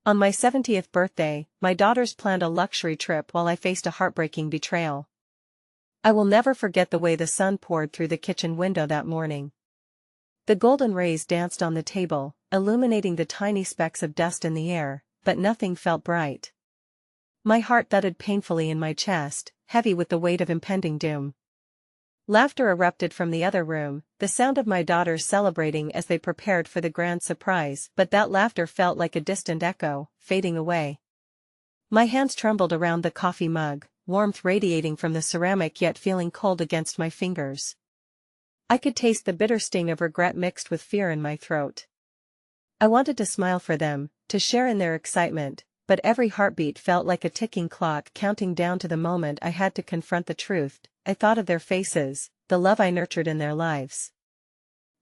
On my 70th birthday, my daughters planned a luxury trip while I faced a heartbreaking betrayal. I will never forget the way the sun poured through the kitchen window that morning. The golden rays danced on the table, illuminating the tiny specks of dust in the air, but nothing felt bright. My heart thudded painfully in my chest, heavy with the weight of impending doom. Laughter erupted from the other room, the sound of my daughters celebrating as they prepared for the grand surprise, but that laughter felt like a distant echo, fading away. My hands trembled around the coffee mug, warmth radiating from the ceramic yet feeling cold against my fingers. I could taste the bitter sting of regret mixed with fear in my throat. I wanted to smile for them, to share in their excitement, but every heartbeat felt like a ticking clock counting down to the moment I had to confront the truth. I thought of their faces, the love I nurtured in their lives.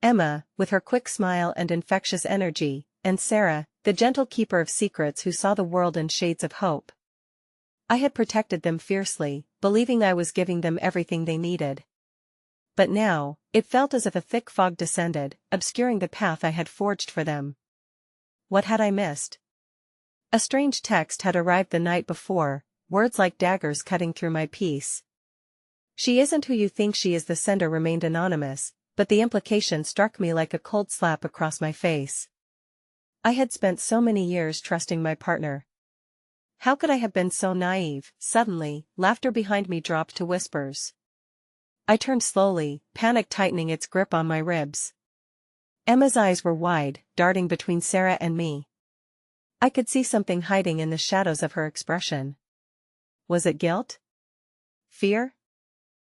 Emma, with her quick smile and infectious energy, and Sarah, the gentle keeper of secrets who saw the world in shades of hope. I had protected them fiercely, believing I was giving them everything they needed. But now, it felt as if a thick fog descended, obscuring the path I had forged for them. What had I missed? A strange text had arrived the night before, words like daggers cutting through my peace. "She isn't who you think she is." The sender remained anonymous, but the implication struck me like a cold slap across my face. I had spent so many years trusting my partner. How could I have been so naive? Suddenly, laughter behind me dropped to whispers. I turned slowly, panic tightening its grip on my ribs. Emma's eyes were wide, darting between Sarah and me. I could see something hiding in the shadows of her expression. Was it guilt? Fear?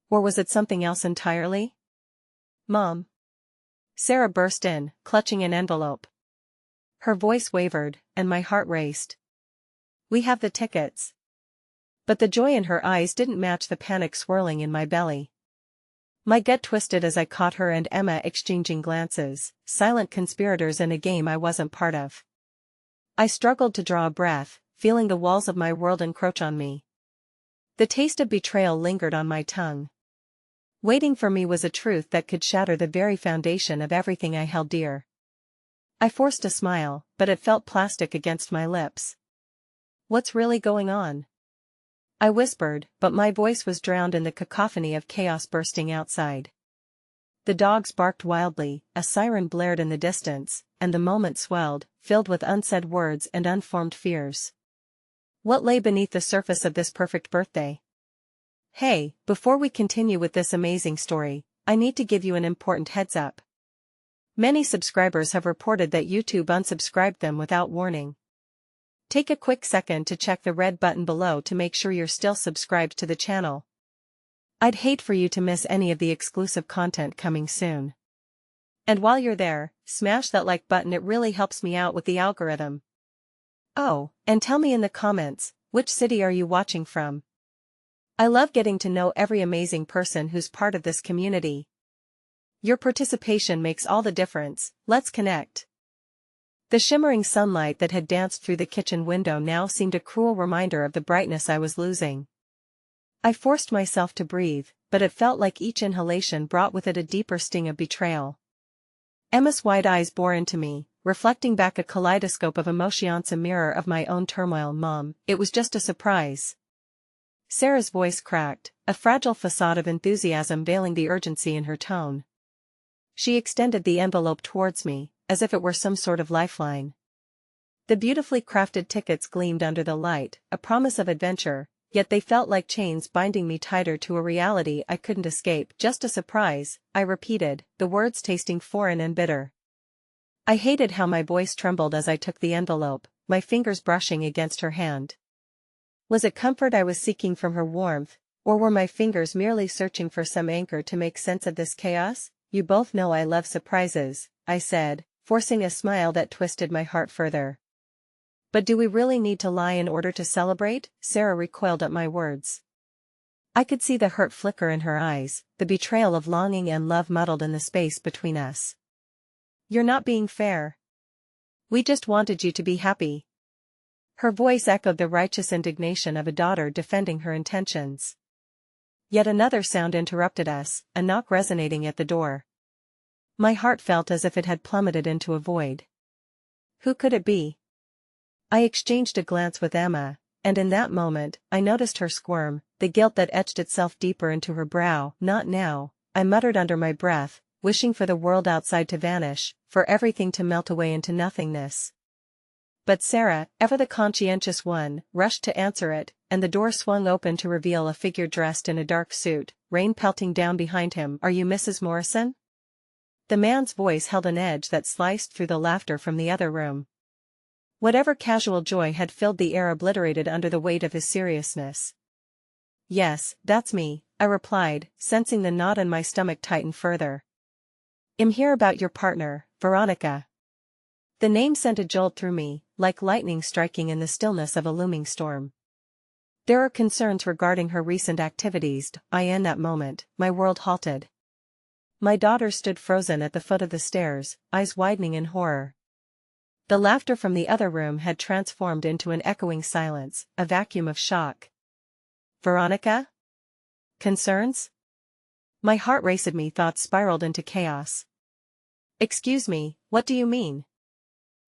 Or was it something else entirely? "Mom." Sarah burst in, clutching an envelope. Her voice wavered, and my heart raced. "We have the tickets." But the joy in her eyes didn't match the panic swirling in my belly. My gut twisted as I caught her and Emma exchanging glances, silent conspirators in a game I wasn't part of. I struggled to draw a breath, feeling the walls of my world encroach on me. The taste of betrayal lingered on my tongue. Waiting for me was a truth that could shatter the very foundation of everything I held dear. I forced a smile, but it felt plastic against my lips. "What's really going on?" I whispered, but my voice was drowned in the cacophony of chaos bursting outside. The dogs barked wildly, a siren blared in the distance, and the moment swelled, filled with unsaid words and unformed fears. What lay beneath the surface of this perfect birthday? Hey, before we continue with this amazing story, I need to give you an important heads up. Many subscribers have reported that YouTube unsubscribed them without warning. Take a quick second to check the red button below to make sure you're still subscribed to the channel. I'd hate for you to miss any of the exclusive content coming soon. And while you're there, smash that like button, it really helps me out with the algorithm. Oh, and tell me in the comments, which city are you watching from? I love getting to know every amazing person who's part of this community. Your participation makes all the difference. Let's connect. The shimmering sunlight that had danced through the kitchen window now seemed a cruel reminder of the brightness I was losing. I forced myself to breathe, but it felt like each inhalation brought with it a deeper sting of betrayal. Emma's wide eyes bore into me, reflecting back a kaleidoscope of emotions, a mirror of my own turmoil. "Mom, it was just a surprise." Sarah's voice cracked, a fragile facade of enthusiasm veiling the urgency in her tone. She extended the envelope towards me, as if it were some sort of lifeline. The beautifully crafted tickets gleamed under the light, a promise of adventure, yet they felt like chains binding me tighter to a reality I couldn't escape. "Just a surprise," I repeated, the words tasting foreign and bitter. I hated how my voice trembled as I took the envelope, my fingers brushing against her hand. Was it comfort I was seeking from her warmth, or were my fingers merely searching for some anchor to make sense of this chaos? "You both know I love surprises," I said, forcing a smile that twisted my heart further. "But do we really need to lie in order to celebrate?" Sarah recoiled at my words. I could see the hurt flicker in her eyes, the betrayal of longing and love muddled in the space between us. "You're not being fair. We just wanted you to be happy." Her voice echoed the righteous indignation of a daughter defending her intentions. Yet another sound interrupted us, a knock resonating at the door. My heart felt as if it had plummeted into a void. Who could it be? I exchanged a glance with Emma, and in that moment, I noticed her squirm, the guilt that etched itself deeper into her brow. "Not now," I muttered under my breath, wishing for the world outside to vanish, for everything to melt away into nothingness. But Sarah, ever the conscientious one, rushed to answer it, and the door swung open to reveal a figure dressed in a dark suit, rain pelting down behind him. "Are you Mrs. Morrison?" The man's voice held an edge that sliced through the laughter from the other room. Whatever casual joy had filled the air obliterated under the weight of his seriousness. "Yes, that's me," I replied, sensing the knot in my stomach tighten further. "I'm here about your partner, Veronica." The name sent a jolt through me, like lightning striking in the stillness of a looming storm. "There are concerns regarding her recent activities." In that moment, my world halted. My daughter stood frozen at the foot of the stairs, eyes widening in horror. The laughter from the other room had transformed into an echoing silence, a vacuum of shock. "Veronica? Concerns?" My heart raced, me thoughts spiraled into chaos. "Excuse me, what do you mean?"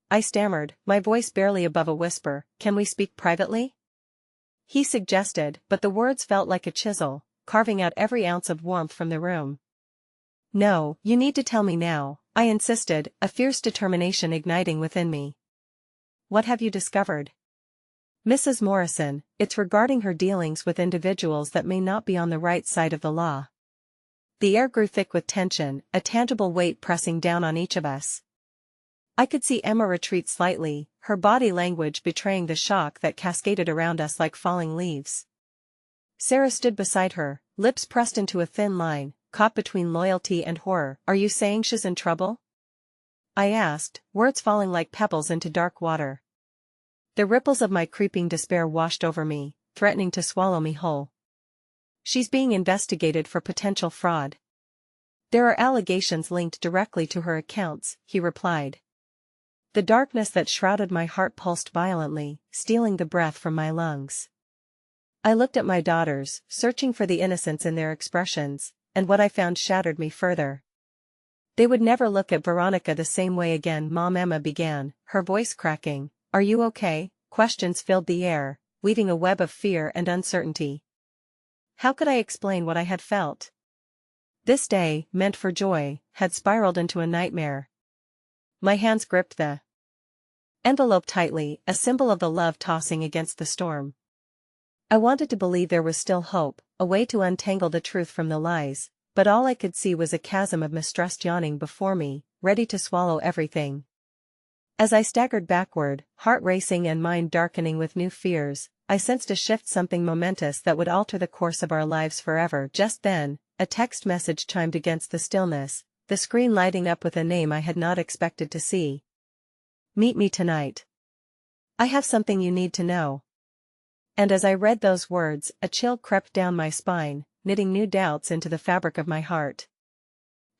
I stammered, my voice barely above a whisper. "Can we speak privately?" he suggested, but the words felt like a chisel, carving out every ounce of warmth from the room. "No, you need to tell me now," I insisted, a fierce determination igniting within me. "What have you discovered?" "Mrs. Morrison, it's regarding her dealings with individuals that may not be on the right side of the law." The air grew thick with tension, a tangible weight pressing down on each of us. I could see Emma retreat slightly, her body language betraying the shock that cascaded around us like falling leaves. Sarah stood beside her, lips pressed into a thin line, caught between loyalty and horror. "Are you saying she's in trouble?" I asked, words falling like pebbles into dark water. The ripples of my creeping despair washed over me, threatening to swallow me whole. "She's being investigated for potential fraud. There are allegations linked directly to her accounts," he replied. The darkness that shrouded my heart pulsed violently, stealing the breath from my lungs. I looked at my daughters, searching for the innocence in their expressions, and what I found shattered me further. They would never look at Veronica the same way again. "Mom," Emma began, her voice cracking. "Are you okay?" Questions filled the air, weaving a web of fear and uncertainty. How could I explain what I had felt? This day, meant for joy, had spiraled into a nightmare. My hands gripped the envelope tightly, a symbol of the love tossing against the storm. I wanted to believe there was still hope, a way to untangle the truth from the lies, but all I could see was a chasm of mistrust yawning before me, ready to swallow everything. As I staggered backward, heart racing and mind darkening with new fears, I sensed a shift, something momentous that would alter the course of our lives forever. Just then, a text message chimed against the stillness, the screen lighting up with a name I had not expected to see. "Meet me tonight. I have something you need to know." And as I read those words, a chill crept down my spine, knitting new doubts into the fabric of my heart.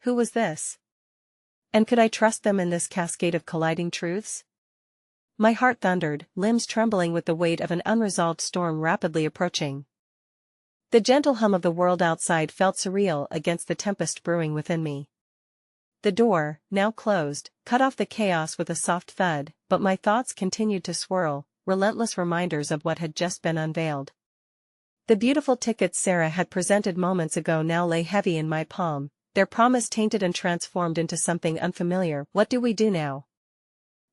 Who was this? And could I trust them in this cascade of colliding truths? My heart thundered, limbs trembling with the weight of an unresolved storm rapidly approaching. The gentle hum of the world outside felt surreal against the tempest brewing within me. The door, now closed, cut off the chaos with a soft thud, but my thoughts continued to swirl, relentless reminders of what had just been unveiled. The beautiful tickets Sarah had presented moments ago now lay heavy in my palm, their promise tainted and transformed into something unfamiliar. "What do we do now?"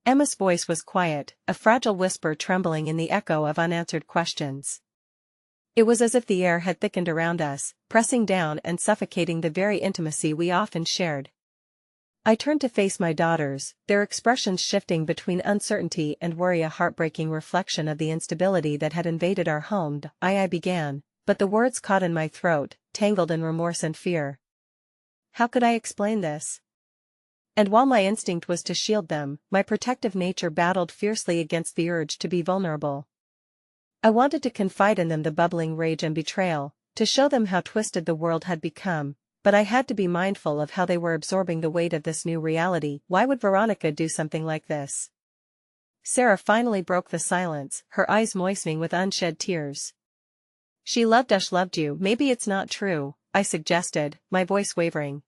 Emma's voice was quiet, a fragile whisper trembling in the echo of unanswered questions. It was as if the air had thickened around us, pressing down and suffocating the very intimacy we often shared. I turned to face my daughters, their expressions shifting between uncertainty and worry, a heartbreaking reflection of the instability that had invaded our home. I began, but the words caught in my throat, tangled in remorse and fear. How could I explain this? And while my instinct was to shield them, my protective nature battled fiercely against the urge to be vulnerable. I wanted to confide in them the bubbling rage and betrayal, to show them how twisted the world had become, but I had to be mindful of how they were absorbing the weight of this new reality. Why would Veronica do something like this? Sarah finally broke the silence, her eyes moistening with unshed tears. "She loved us." "Loved you." "Maybe it's not true," I suggested, my voice wavering.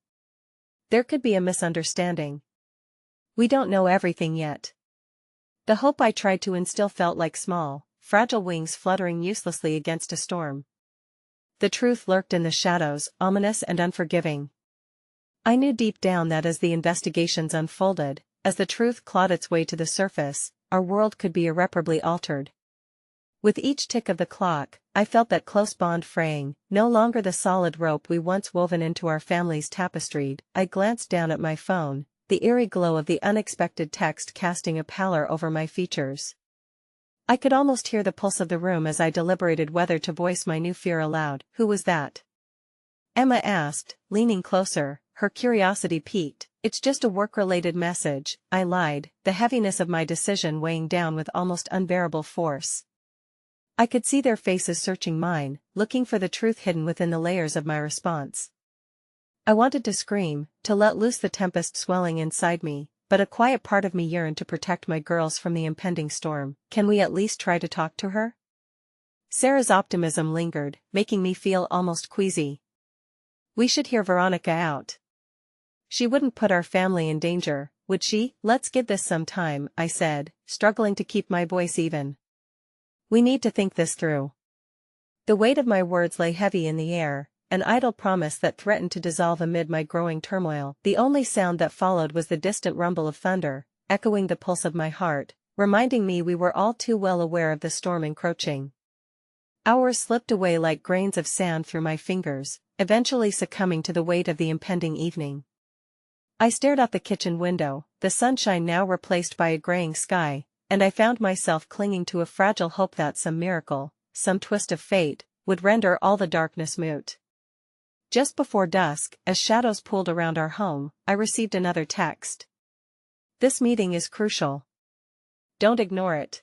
"There could be a misunderstanding. We don't know everything yet." The hope I tried to instill felt like small, fragile wings fluttering uselessly against a storm. The truth lurked in the shadows, ominous and unforgiving. I knew deep down that as the investigations unfolded, as the truth clawed its way to the surface, our world could be irreparably altered. With each tick of the clock, I felt that close bond fraying, no longer the solid rope we once woven into our family's tapestry. I glanced down at my phone, the eerie glow of the unexpected text casting a pallor over my features. I could almost hear the pulse of the room as I deliberated whether to voice my new fear aloud. "Who was that?" Emma asked, leaning closer, her curiosity piqued. "It's just a work-related message," I lied, the heaviness of my decision weighing down with almost unbearable force. I could see their faces searching mine, looking for the truth hidden within the layers of my response. I wanted to scream, to let loose the tempest swelling inside me, but a quiet part of me yearned to protect my girls from the impending storm. "Can we at least try to talk to her?" Sarah's optimism lingered, making me feel almost queasy. "We should hear Veronica out. She wouldn't put our family in danger, would she?" "Let's give this some time," I said, struggling to keep my voice even. "We need to think this through." The weight of my words lay heavy in the air, an idle promise that threatened to dissolve amid my growing turmoil. The only sound that followed was the distant rumble of thunder, echoing the pulse of my heart, reminding me we were all too well aware of the storm encroaching. Hours slipped away like grains of sand through my fingers, eventually succumbing to the weight of the impending evening. I stared out the kitchen window, the sunshine now replaced by a graying sky, and I found myself clinging to a fragile hope that some miracle, some twist of fate, would render all the darkness moot. Just before dusk, as shadows pooled around our home, I received another text. "This meeting is crucial. Don't ignore it."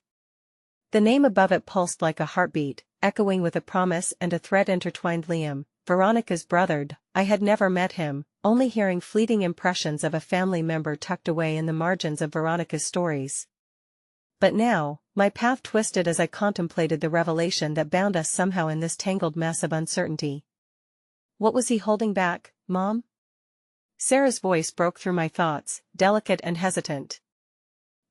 The name above it pulsed like a heartbeat, echoing with a promise and a threat intertwined. Liam, Veronica's brother. I had never met him, only hearing fleeting impressions of a family member tucked away in the margins of Veronica's stories. But now, my path twisted as I contemplated the revelation that bound us somehow in this tangled mess of uncertainty. "What was he holding back, Mom?" Sarah's voice broke through my thoughts, delicate and hesitant.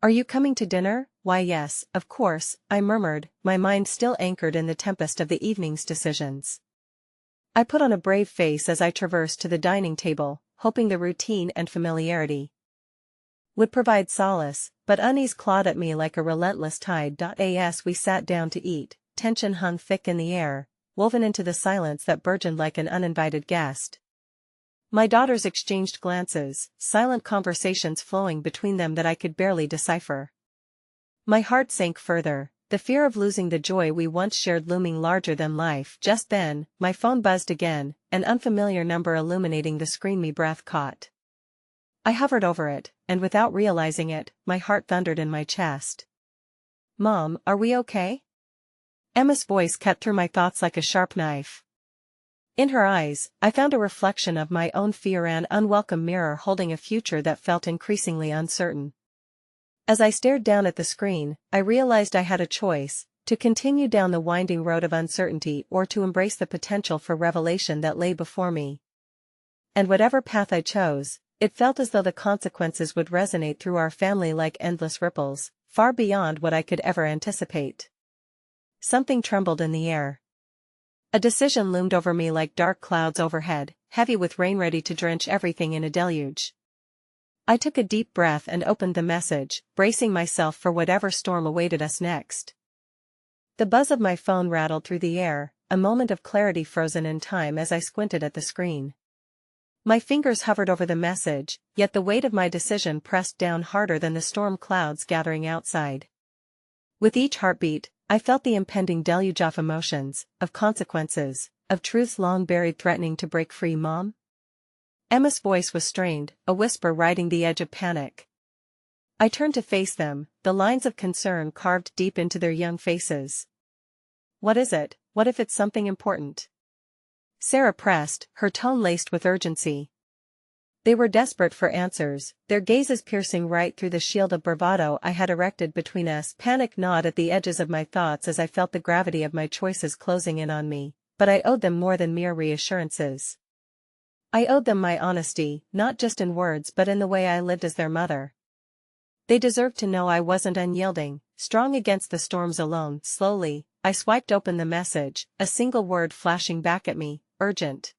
"Are you coming to dinner?" "Why yes, of course," I murmured, my mind still anchored in the tempest of the evening's decisions. I put on a brave face as I traversed to the dining table, hoping the routine and familiarity would provide solace, but unease clawed at me like a relentless tide. As we sat down to eat, tension hung thick in the air, woven into the silence that burgeoned like an uninvited guest. My daughters exchanged glances, silent conversations flowing between them that I could barely decipher. My heart sank further, the fear of losing the joy we once shared looming larger than life. Just then, my phone buzzed again, an unfamiliar number illuminating the screen my breath caught. I hovered over it, and without realizing it, my heart thundered in my chest. "Mom, are we okay?" Emma's voice cut through my thoughts like a sharp knife. In her eyes, I found a reflection of my own fear, an unwelcome mirror holding a future that felt increasingly uncertain. As I stared down at the screen, I realized I had a choice: to continue down the winding road of uncertainty or to embrace the potential for revelation that lay before me. And whatever path I chose, it felt as though the consequences would resonate through our family like endless ripples, far beyond what I could ever anticipate. Something trembled in the air. A decision loomed over me like dark clouds overhead, heavy with rain ready to drench everything in a deluge. I took a deep breath and opened the message, bracing myself for whatever storm awaited us next. The buzz of my phone rattled through the air, a moment of clarity frozen in time as I squinted at the screen. My fingers hovered over the message, yet the weight of my decision pressed down harder than the storm clouds gathering outside. With each heartbeat, I felt the impending deluge of emotions, of consequences, of truths long buried threatening to break free. "Mom?" Emma's voice was strained, a whisper riding the edge of panic. I turned to face them, the lines of concern carved deep into their young faces. "What is it? What if it's something important?" Sarah pressed, her tone laced with urgency. They were desperate for answers, their gazes piercing right through the shield of bravado I had erected between us. Panic gnawed at the edges of my thoughts as I felt the gravity of my choices closing in on me, but I owed them more than mere reassurances. I owed them my honesty, not just in words but in the way I lived as their mother. They deserved to know I wasn't unyielding, strong against the storms alone. Slowly, I swiped open the message, a single word flashing back at me, urgent.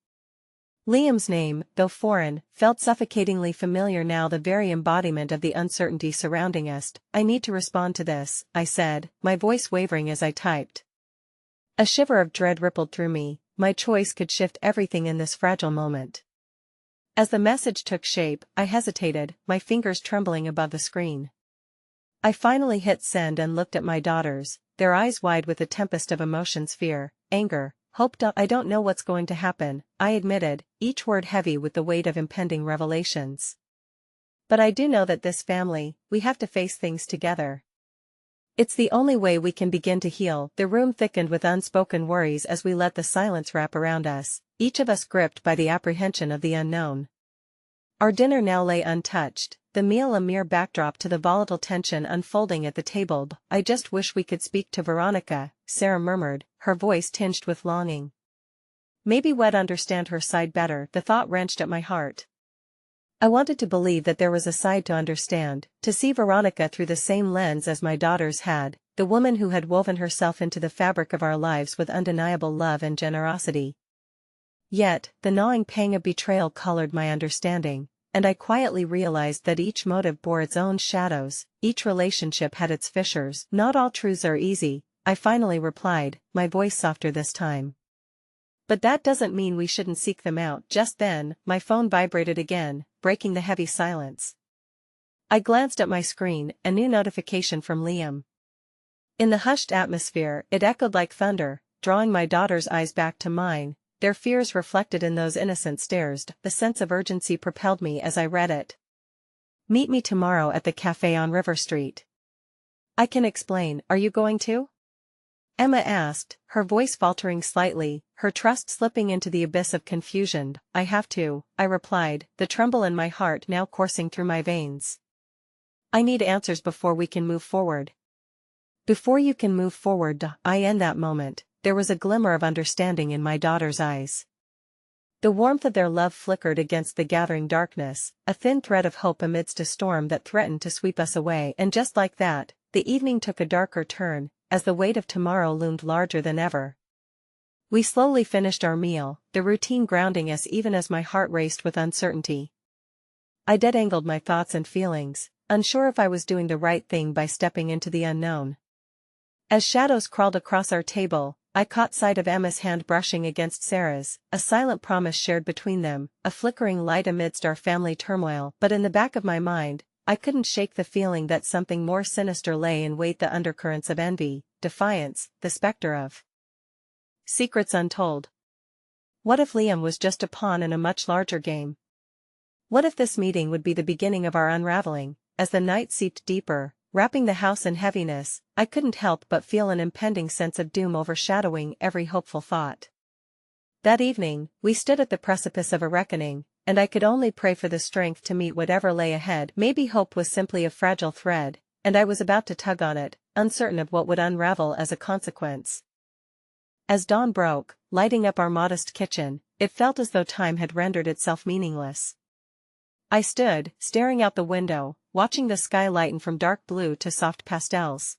Liam's name, though foreign, felt suffocatingly familiar now, the very embodiment of the uncertainty surrounding us. I need to respond to this, I said, my voice wavering as I typed. A shiver of dread rippled through me, my choice could shift everything in this fragile moment. As the message took shape, I hesitated, my fingers trembling above the screen. I finally hit send and looked at my daughters, their eyes wide with a tempest of emotions: fear, anger, hope. I don't know what's going to happen, I admitted, each word heavy with the weight of impending revelations. But I do know that this family, we have to face things together. It's the only way we can begin to heal. The room thickened with unspoken worries as we let the silence wrap around us, each of us gripped by the apprehension of the unknown. Our dinner now lay untouched, the meal a mere backdrop to the volatile tension unfolding at the table. I just wish we could speak to Veronica, Sarah murmured, her voice tinged with longing. Maybe we'd understand her side better. The thought wrenched at my heart. I wanted to believe that there was a side to understand, to see Veronica through the same lens as my daughters had, the woman who had woven herself into the fabric of our lives with undeniable love and generosity. Yet, the gnawing pang of betrayal colored my understanding, and I quietly realized that each motive bore its own shadows, each relationship had its fissures. Not all truths are easy, I finally replied, my voice softer this time. But that doesn't mean we shouldn't seek them out. Just then, my phone vibrated again, breaking the heavy silence. I glanced at my screen, a new notification from Liam. In the hushed atmosphere, it echoed like thunder, drawing my daughter's eyes back to mine, their fears reflected in those innocent stares. The sense of urgency propelled me as I read it. Meet me tomorrow at the cafe on River Street. I can explain. Are you going to? Emma asked, her voice faltering slightly, her trust slipping into the abyss of confusion. I have to, I replied, the tremble in my heart now coursing through my veins. I need answers before we can move forward. Before you can move forward, in that moment, there was a glimmer of understanding in my daughter's eyes. The warmth of their love flickered against the gathering darkness, a thin thread of hope amidst a storm that threatened to sweep us away. And just like that, the evening took a darker turn, as the weight of tomorrow loomed larger than ever. We slowly finished our meal, the routine grounding us even as my heart raced with uncertainty. I detangled my thoughts and feelings, unsure if I was doing the right thing by stepping into the unknown. As shadows crawled across our table, I caught sight of Emma's hand brushing against Sarah's, a silent promise shared between them, a flickering light amidst our family turmoil. But in the back of my mind, I couldn't shake the feeling that something more sinister lay in wait, the undercurrents of envy, defiance, the specter of secrets untold. What if Liam was just a pawn in a much larger game? What if this meeting would be the beginning of our unraveling? As the night seeped deeper, wrapping the house in heaviness, I couldn't help but feel an impending sense of doom overshadowing every hopeful thought. That evening, we stood at the precipice of a reckoning, and I could only pray for the strength to meet whatever lay ahead. Maybe hope was simply a fragile thread, and I was about to tug on it, uncertain of what would unravel as a consequence. As dawn broke, lighting up our modest kitchen, it felt as though time had rendered itself meaningless. I stood, staring out the window, watching the sky lighten from dark blue to soft pastels.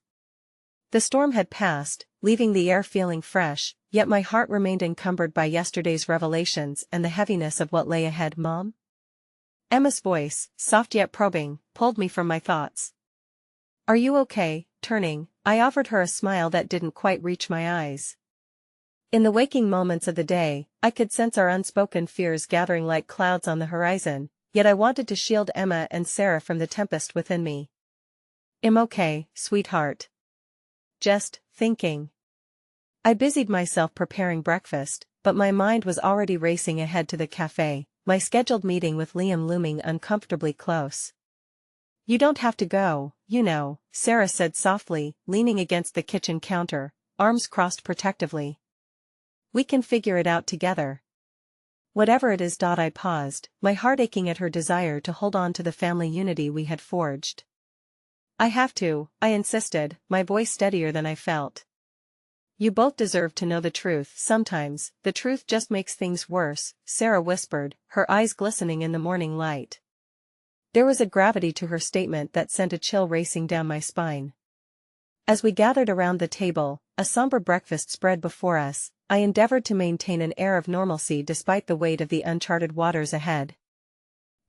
The storm had passed, leaving the air feeling fresh, yet my heart remained encumbered by yesterday's revelations and the heaviness of what lay ahead. Mom? Emma's voice, soft yet probing, pulled me from my thoughts. Are you okay? Turning, I offered her a smile that didn't quite reach my eyes. In the waking moments of the day, I could sense our unspoken fears gathering like clouds on the horizon, yet I wanted to shield Emma and Sarah from the tempest within me. I'm okay, sweetheart. Just thinking. I busied myself preparing breakfast, but my mind was already racing ahead to the cafe, my scheduled meeting with Liam looming uncomfortably close. You don't have to go, you know, Sarah said softly, leaning against the kitchen counter, arms crossed protectively. We can figure it out together. Whatever it is. I paused, my heart aching at her desire to hold on to the family unity we had forged. I have to, I insisted, my voice steadier than I felt. You both deserve to know the truth. Sometimes, the truth just makes things worse, Sarah whispered, her eyes glistening in the morning light. There was a gravity to her statement that sent a chill racing down my spine. As we gathered around the table, a somber breakfast spread before us, I endeavored to maintain an air of normalcy despite the weight of the uncharted waters ahead.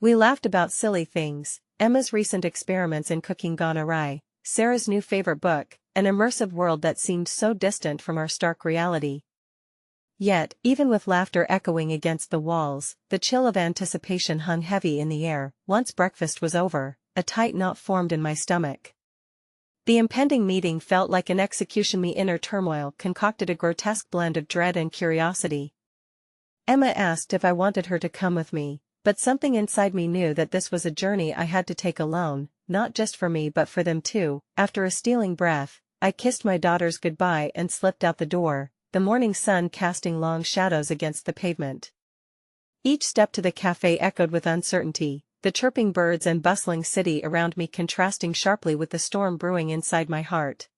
We laughed about silly things, Emma's recent experiments in cooking gone awry, Sarah's new favorite book, an immersive world that seemed so distant from our stark reality. Yet, even with laughter echoing against the walls, the chill of anticipation hung heavy in the air. Once breakfast was over, a tight knot formed in my stomach. The impending meeting felt like an execution. My inner turmoil concocted a grotesque blend of dread and curiosity. Emma asked if I wanted her to come with me, but something inside me knew that this was a journey I had to take alone, not just for me but for them too. After a stealing breath, I kissed my daughters goodbye and slipped out the door, the morning sun casting long shadows against the pavement. Each step to the cafe echoed with uncertainty, the chirping birds and bustling city around me contrasting sharply with the storm brewing inside my heart.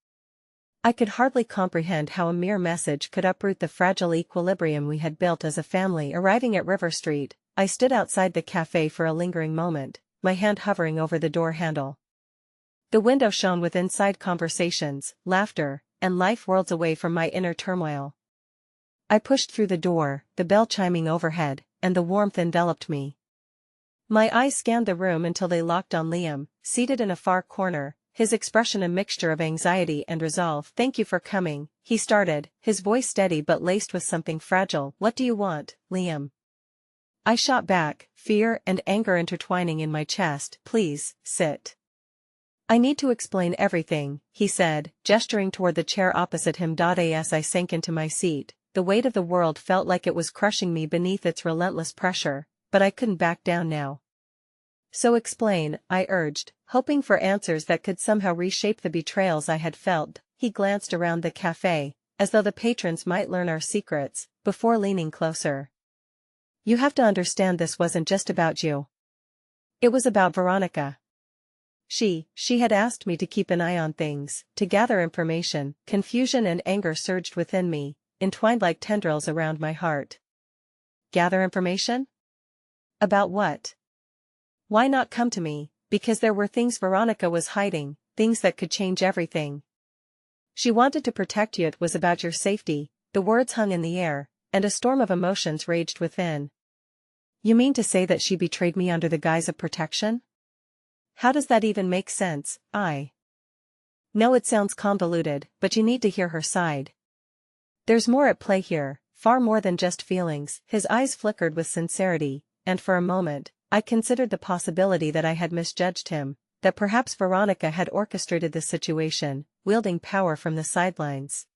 I could hardly comprehend how a mere message could uproot the fragile equilibrium we had built as a family. Arriving at River Street, I stood outside the cafe for a lingering moment, my hand hovering over the door handle. The window shone with inside conversations, laughter, and life worlds away from my inner turmoil. I pushed through the door, the bell chiming overhead, and the warmth enveloped me. My eyes scanned the room until they locked on Liam, seated in a far corner, his expression a mixture of anxiety and resolve. "Thank you for coming," he started, his voice steady but laced with something fragile. "What do you want, Liam?" I shot back, fear and anger intertwining in my chest. "Please, sit. I need to explain everything," he said, gesturing toward the chair opposite him. As I sank into my seat, the weight of the world felt like it was crushing me beneath its relentless pressure, but I couldn't back down now. "So explain," I urged, hoping for answers that could somehow reshape the betrayals I had felt. He glanced around the cafe, as though the patrons might learn our secrets, before leaning closer. "You have to understand, this wasn't just about you. It was about Veronica. She had asked me to keep an eye on things, to gather information." Confusion and anger surged within me, entwined like tendrils around my heart. Gather information? About what? Why not come to me? Because there were things Veronica was hiding, things that could change everything. She wanted to protect you. It was about your safety. The words hung in the air, and a storm of emotions raged within. You mean to say that she betrayed me under the guise of protection? How does that even make sense? I know it sounds convoluted, but you need to hear her side. There's more at play here, far more than just feelings. His eyes flickered with sincerity, and for a moment, I considered the possibility that I had misjudged him, that perhaps Veronica had orchestrated the situation, wielding power from the sidelines.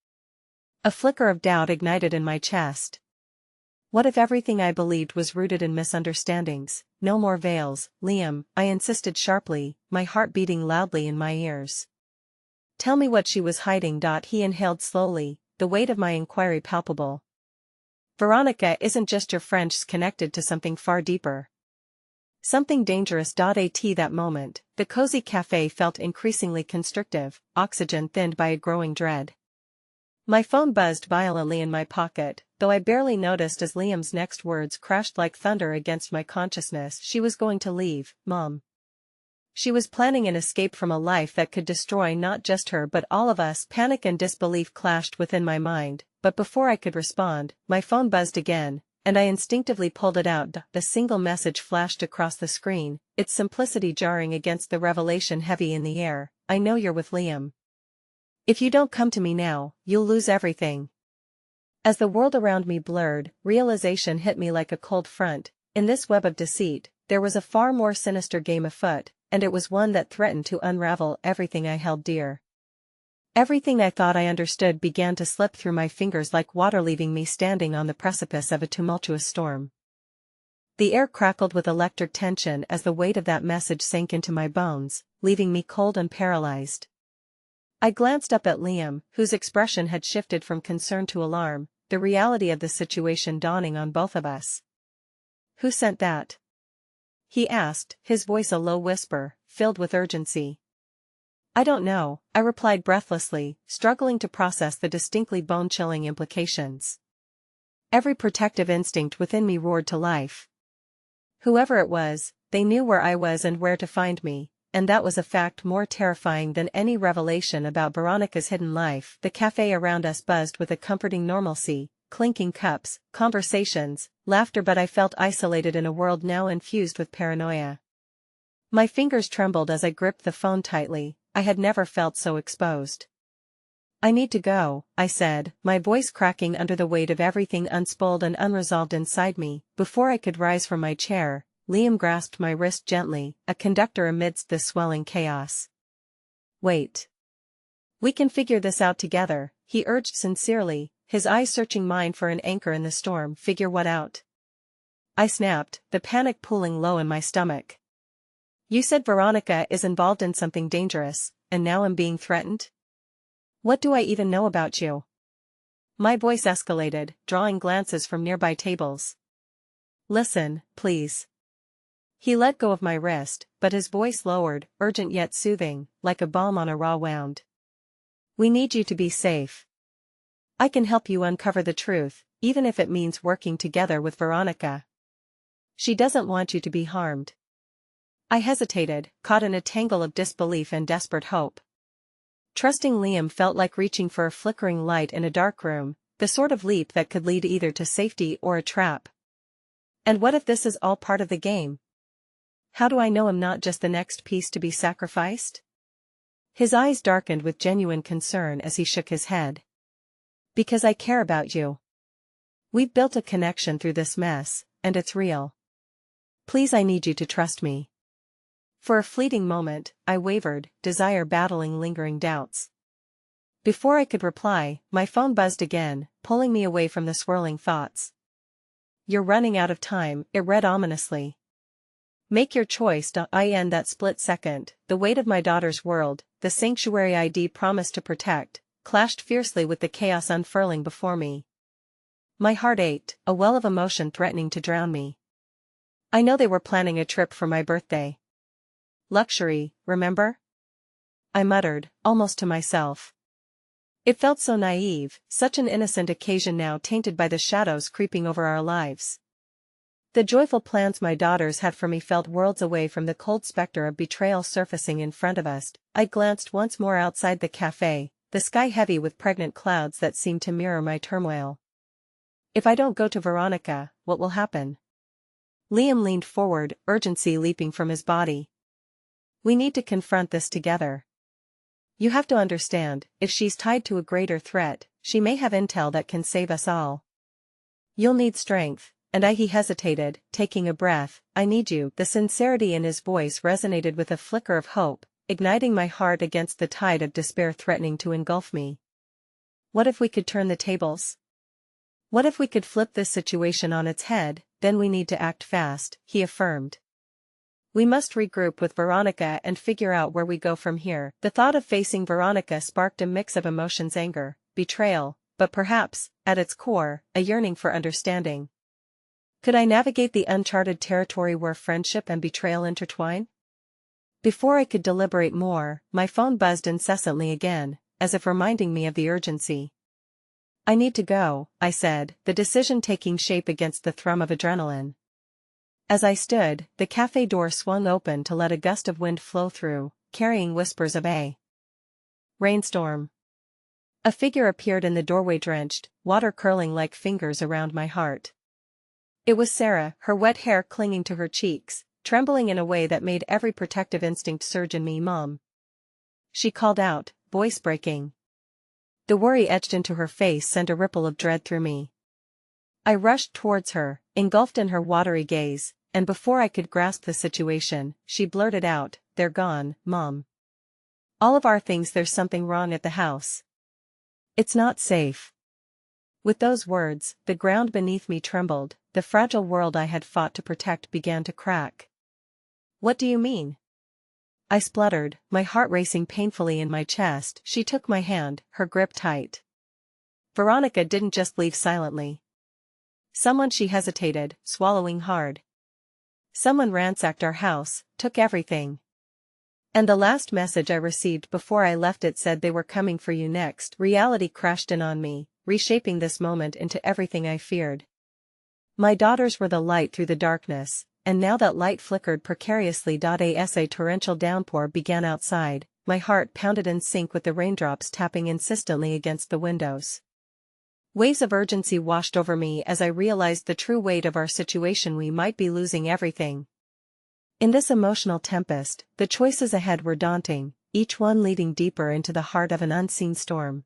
A flicker of doubt ignited in my chest. What if everything I believed was rooted in misunderstandings? No more veils, Liam, I insisted sharply, my heart beating loudly in my ears. Tell me what she was hiding. He inhaled slowly, the weight of my inquiry palpable. Veronica isn't just your friend, she's connected to something far deeper. Something dangerous. At that moment, the cozy cafe felt increasingly constrictive, oxygen thinned by a growing dread. My phone buzzed violently in my pocket, though I barely noticed as Liam's next words crashed like thunder against my consciousness. She was going to leave, Mom. She was planning an escape from a life that could destroy not just her but all of us. Panic and disbelief clashed within my mind, but before I could respond, my phone buzzed again, and I instinctively pulled it out. The single message flashed across the screen, its simplicity jarring against the revelation heavy in the air. I know you're with Liam. If you don't come to me now, you'll lose everything. As the world around me blurred, realization hit me like a cold front. In this web of deceit, there was a far more sinister game afoot, and it was one that threatened to unravel everything I held dear. Everything I thought I understood began to slip through my fingers like water, leaving me standing on the precipice of a tumultuous storm. The air crackled with electric tension as the weight of that message sank into my bones, leaving me cold and paralyzed. I glanced up at Liam, whose expression had shifted from concern to alarm, the reality of the situation dawning on both of us. Who sent that? He asked, his voice a low whisper, filled with urgency. I don't know, I replied breathlessly, struggling to process the distinctly bone-chilling implications. Every protective instinct within me roared to life. Whoever it was, they knew where I was and where to find me, and that was a fact more terrifying than any revelation about Veronica's hidden life. The cafe around us buzzed with a comforting normalcy, clinking cups, conversations, laughter, but I felt isolated in a world now infused with paranoia. My fingers trembled as I gripped the phone tightly. I had never felt so exposed. "I need to go," I said, my voice cracking under the weight of everything unspooled and unresolved inside me. Before I could rise from my chair, Liam grasped my wrist gently, a conductor amidst this swelling chaos. "Wait. We can figure this out together," he urged sincerely, his eyes searching mine for an anchor in the storm. "Figure what out?" I snapped, the panic pooling low in my stomach. "You said Veronica is involved in something dangerous, and now I'm being threatened? What do I even know about you?" My voice escalated, drawing glances from nearby tables. "Listen, please." He let go of my wrist, but his voice lowered, urgent yet soothing, like a balm on a raw wound. "We need you to be safe. I can help you uncover the truth, even if it means working together with Veronica. She doesn't want you to be harmed." I hesitated, caught in a tangle of disbelief and desperate hope. Trusting Liam felt like reaching for a flickering light in a dark room, the sort of leap that could lead either to safety or a trap. And what if this is all part of the game? How do I know I'm not just the next piece to be sacrificed? His eyes darkened with genuine concern as he shook his head. "Because I care about you. We've built a connection through this mess, and it's real. Please, I need you to trust me." For a fleeting moment, I wavered, desire battling lingering doubts. Before I could reply, my phone buzzed again, pulling me away from the swirling thoughts. "You're running out of time," it read ominously. "Make your choice." In that split second, the weight of my daughter's world, the sanctuary I'd promised to protect, clashed fiercely with the chaos unfurling before me. My heart ached, a well of emotion threatening to drown me. "I know they were planning a trip for my birthday. Luxury, remember?" I muttered, almost to myself. It felt so naive, such an innocent occasion now tainted by the shadows creeping over our lives. The joyful plans my daughters had for me felt worlds away from the cold specter of betrayal surfacing in front of us. I glanced once more outside the cafe, the sky heavy with pregnant clouds that seemed to mirror my turmoil. "If I don't go to Veronica, what will happen?" Liam leaned forward, urgency leaping from his body. "We need to confront this together. You have to understand, if she's tied to a greater threat, she may have intel that can save us all. You'll need strength." And he hesitated, taking a breath. "I need you." The sincerity in his voice resonated with a flicker of hope, igniting my heart against the tide of despair threatening to engulf me. "What if we could turn the tables? What if we could flip this situation on its head?" "Then we need to act fast," he affirmed. "We must regroup with Veronica and figure out where we go from here." The thought of facing Veronica sparked a mix of emotions: anger, betrayal, but perhaps, at its core, a yearning for understanding. Could I navigate the uncharted territory where friendship and betrayal intertwine? Before I could deliberate more, my phone buzzed incessantly again, as if reminding me of the urgency. "I need to go," I said, the decision taking shape against the thrum of adrenaline. As I stood, the cafe door swung open to let a gust of wind flow through, carrying whispers of a rainstorm. A figure appeared in the doorway, drenched, water curling like fingers around my heart. It was Sarah, her wet hair clinging to her cheeks, trembling in a way that made every protective instinct surge in me. "Mom," she called out, voice breaking. The worry etched into her face sent a ripple of dread through me. I rushed towards her, engulfed in her watery gaze, and before I could grasp the situation, she blurted out, "They're gone, Mom. All of our things. There's something wrong at the house. It's not safe." With those words, the ground beneath me trembled, the fragile world I had fought to protect began to crack. "What do you mean?" I spluttered, my heart racing painfully in my chest. She took my hand, her grip tight. "Veronica didn't just leave silently. Someone," she hesitated, swallowing hard. "Someone ransacked our house, took everything. And the last message I received before I left, it said they were coming for you next." Reality crashed in on me, reshaping this moment into everything I feared. My daughters were the light through the darkness, and now that light flickered precariously. As a torrential downpour began outside, my heart pounded in sync with the raindrops tapping insistently against the windows. Waves of urgency washed over me as I realized the true weight of our situation. We might be losing everything. In this emotional tempest, the choices ahead were daunting, each one leading deeper into the heart of an unseen storm.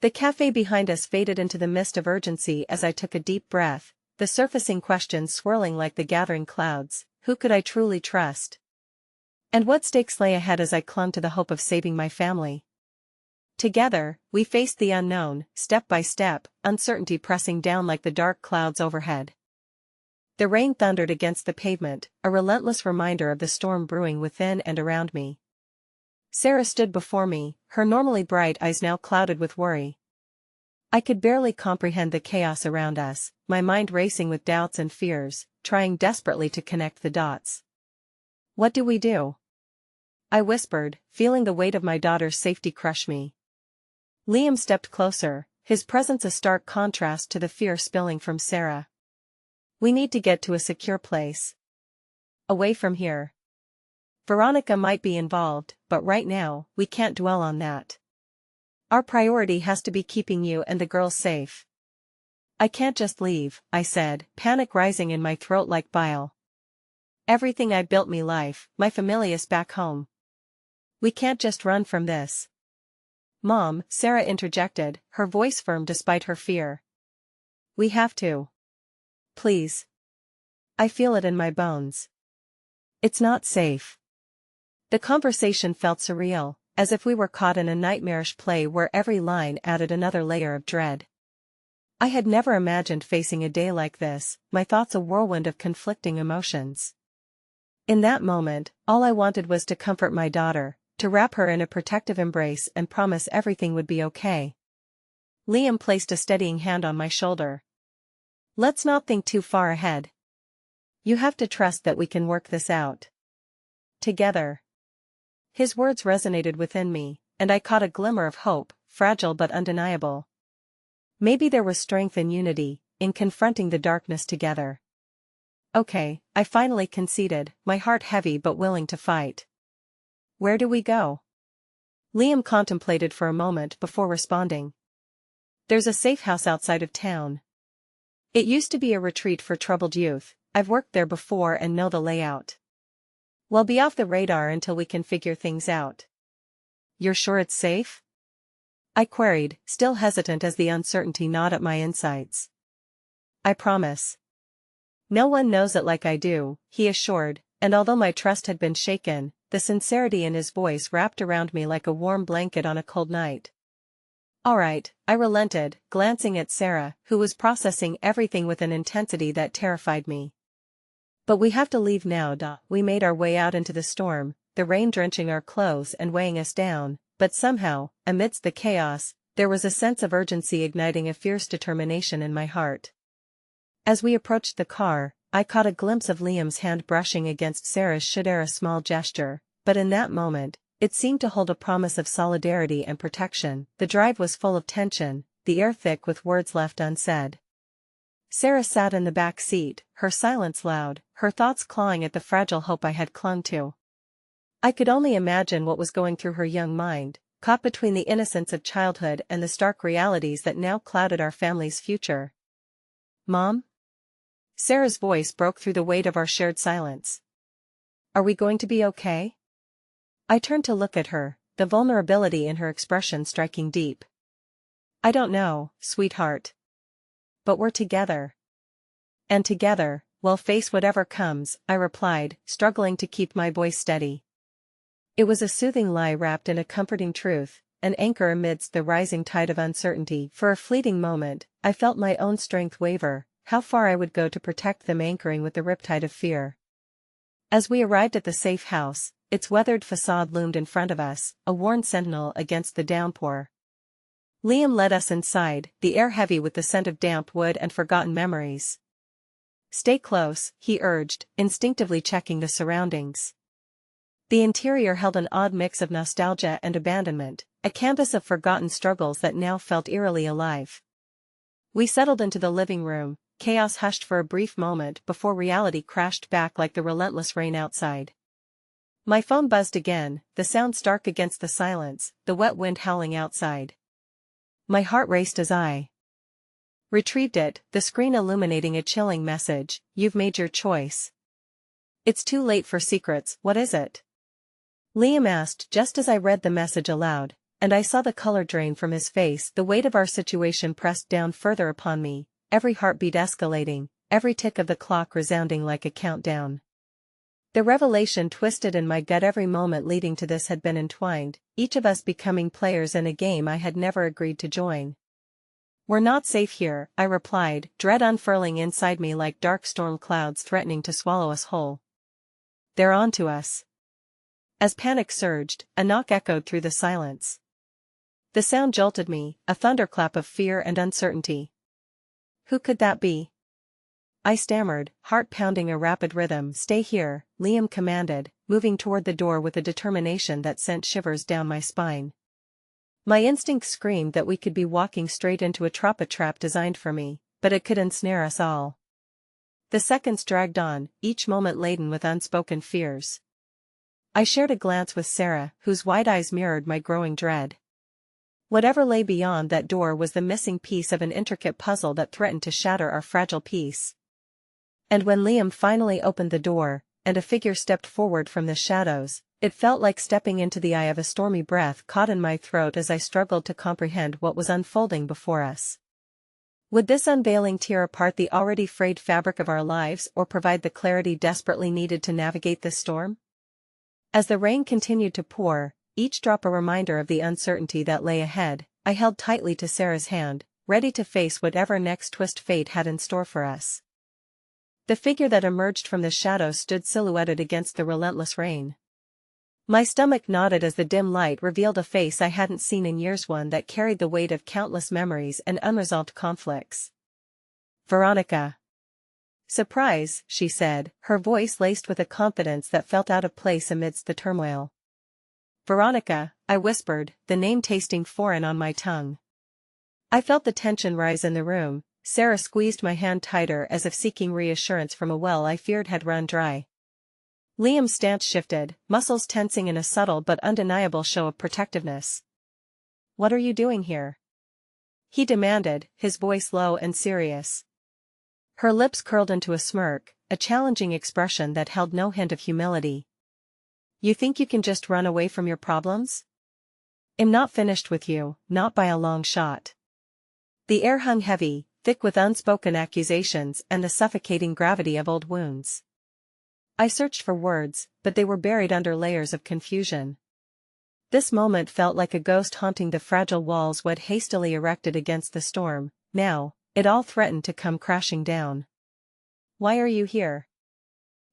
The cafe behind us faded into the mist of urgency as I took a deep breath, the surfacing questions swirling like the gathering clouds. Who could I truly trust? And what stakes lay ahead as I clung to the hope of saving my family? Together, we faced the unknown, step by step, uncertainty pressing down like the dark clouds overhead. The rain thundered against the pavement, a relentless reminder of the storm brewing within and around me. Sarah stood before me, her normally bright eyes now clouded with worry. I could barely comprehend the chaos around us, my mind racing with doubts and fears, trying desperately to connect the dots. What do we do? I whispered, feeling the weight of my daughter's safety crush me. Liam stepped closer, his presence a stark contrast to the fear spilling from Sarah. We need to get to a secure place. Away from here. Veronica might be involved, but right now, we can't dwell on that. Our priority has to be keeping you and the girls safe. I can't just leave, I said, panic rising in my throat like bile. Everything I built me life, my familia's back home. We can't just run from this. Mom, Sarah interjected, her voice firm despite her fear. We have to. Please. I feel it in my bones. It's not safe. The conversation felt surreal, as if we were caught in a nightmarish play where every line added another layer of dread. I had never imagined facing a day like this, my thoughts a whirlwind of conflicting emotions. In that moment, all I wanted was to comfort my daughter, to wrap her in a protective embrace and promise everything would be okay. Liam placed a steadying hand on my shoulder. Let's not think too far ahead. You have to trust that we can work this out. Together. His words resonated within me, and I caught a glimmer of hope, fragile but undeniable. Maybe there was strength in unity, in confronting the darkness together. Okay, I finally conceded, my heart heavy but willing to fight. Where do we go? Liam contemplated for a moment before responding. There's a safe house outside of town. It used to be a retreat for troubled youth. I've worked there before and know the layout. We'll be off the radar until we can figure things out. You're sure it's safe? I queried, still hesitant as the uncertainty gnawed at my insides. I promise. No one knows it like I do, he assured, and although my trust had been shaken, the sincerity in his voice wrapped around me like a warm blanket on a cold night. All right, I relented, glancing at Sarah, who was processing everything with an intensity that terrified me. But we have to leave now. We made our way out into the storm, the rain drenching our clothes and weighing us down, but somehow, amidst the chaos, there was a sense of urgency igniting a fierce determination in my heart. As we approached the car, I caught a glimpse of Liam's hand brushing against Sarah's should a small gesture, but in that moment, it seemed to hold a promise of solidarity and protection. The drive was full of tension, the air thick with words left unsaid. Sarah sat in the back seat, her silence loud, her thoughts clawing at the fragile hope I had clung to. I could only imagine what was going through her young mind, caught between the innocence of childhood and the stark realities that now clouded our family's future. Mom? Sarah's voice broke through the weight of our shared silence. Are we going to be okay? I turned to look at her, the vulnerability in her expression striking deep. I don't know, sweetheart. But we're together. And together, we'll face whatever comes, I replied, struggling to keep my voice steady. It was a soothing lie wrapped in a comforting truth, an anchor amidst the rising tide of uncertainty. For a fleeting moment, I felt my own strength waver, how far I would go to protect them anchoring with the riptide of fear. As we arrived at the safe house, its weathered facade loomed in front of us, a worn sentinel against the downpour. Liam led us inside, the air heavy with the scent of damp wood and forgotten memories. Stay close, he urged, instinctively checking the surroundings. The interior held an odd mix of nostalgia and abandonment, a canvas of forgotten struggles that now felt eerily alive. We settled into the living room, chaos hushed for a brief moment before reality crashed back like the relentless rain outside. My phone buzzed again, the sound stark against the silence, the wet wind howling outside. My heart raced as I retrieved it, the screen illuminating a chilling message: "You've made your choice. It's too late for secrets, what is it?" Liam asked just as I read the message aloud, and I saw the color drain from his face. The weight of our situation pressed down further upon me, every heartbeat escalating, every tick of the clock resounding like a countdown. The revelation twisted in my gut. Every moment leading to this had been entwined, each of us becoming players in a game I had never agreed to join. "We're not safe here," I replied, dread unfurling inside me like dark storm clouds threatening to swallow us whole. "They're on to us." As panic surged, a knock echoed through the silence. The sound jolted me, a thunderclap of fear and uncertainty. "Who could that be?" I stammered, heart pounding a rapid rhythm. "Stay here," Liam commanded, moving toward the door with a determination that sent shivers down my spine. My instinct screamed that we could be walking straight into a trap designed for me, but it could ensnare us all. The seconds dragged on, each moment laden with unspoken fears. I shared a glance with Sarah, whose wide eyes mirrored my growing dread. Whatever lay beyond that door was the missing piece of an intricate puzzle that threatened to shatter our fragile peace. And when Liam finally opened the door, and a figure stepped forward from the shadows, it felt like stepping into the eye of a stormy breath caught in my throat as I struggled to comprehend what was unfolding before us. Would this unveiling tear apart the already frayed fabric of our lives or provide the clarity desperately needed to navigate this storm? As the rain continued to pour, each drop a reminder of the uncertainty that lay ahead, I held tightly to Sarah's hand, ready to face whatever next twist fate had in store for us. The figure that emerged from the shadows stood silhouetted against the relentless rain. My stomach knotted as the dim light revealed a face I hadn't seen in years, one that carried the weight of countless memories and unresolved conflicts. "Veronica." "Surprise," she said, her voice laced with a confidence that felt out of place amidst the turmoil. "Veronica," I whispered, the name tasting foreign on my tongue. I felt the tension rise in the room. Sarah squeezed my hand tighter as if seeking reassurance from a well I feared had run dry. Liam's stance shifted, muscles tensing in a subtle but undeniable show of protectiveness. "What are you doing here?" he demanded, his voice low and serious. Her lips curled into a smirk, a challenging expression that held no hint of humility. "You think you can just run away from your problems? I'm not finished with you, not by a long shot." The air hung heavy, thick with unspoken accusations and the suffocating gravity of old wounds. I searched for words, but they were buried under layers of confusion. This moment felt like a ghost haunting the fragile walls we'd hastily erected against the storm. Now, it all threatened to come crashing down. "Why are you here?"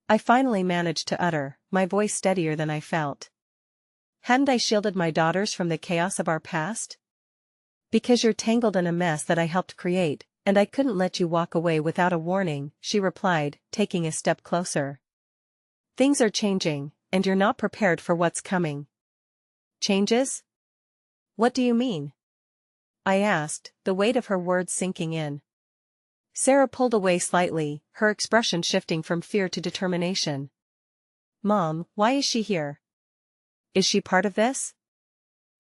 I finally managed to utter, my voice steadier than I felt. Hadn't I shielded my daughters from the chaos of our past? "Because you're tangled in a mess that I helped create, and I couldn't let you walk away without a warning," she replied, taking a step closer. "Things are changing, and you're not prepared for what's coming." "Changes? What do you mean?" I asked, the weight of her words sinking in. Sarah pulled away slightly, her expression shifting from fear to determination. "Mom, why is she here? Is she part of this?"